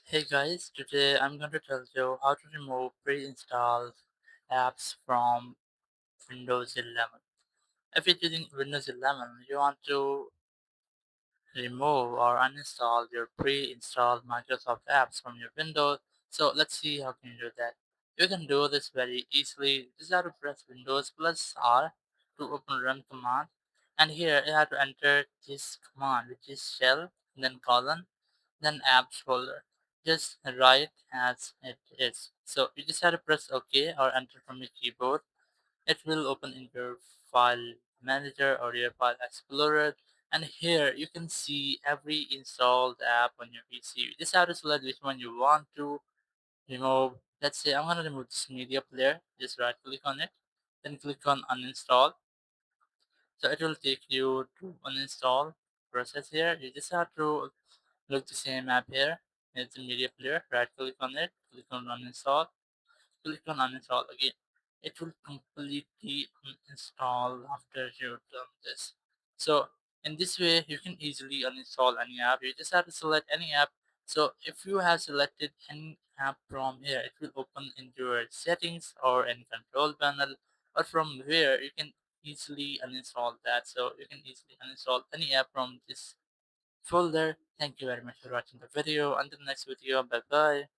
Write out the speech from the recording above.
Hey guys, today I'm going to tell you how to remove pre-installed apps from Windows 11. If you're using Windows 11, you want to remove or uninstall your pre-installed Microsoft apps from your Windows. So let's see how can you do that. You can do this very easily. Just have to press Windows plus R to open run command. And here you have to enter this command, which is shell, then colon, then apps folder. Just write as it is. So you just have to press OK or enter from your keyboard. It will open in your file manager or your file explorer, and here you can see every installed app on your PC. You just have to select which one you want to remove. Let's say I'm going to remove this media player. Just right click on it, then click on uninstall. So it will take you to uninstall process. Here you just have to look the same app here. It's a media player. Right click on it, click on uninstall, click on uninstall again. It will completely uninstall after you done this. So in this way you can easily uninstall any app. You just have to select any app. So if you have selected any app from here, it will open into your settings or any control panel, or from where you can easily uninstall that. So you can easily uninstall any app from this folder. Thank you very much for watching the video. Until the next video, bye bye.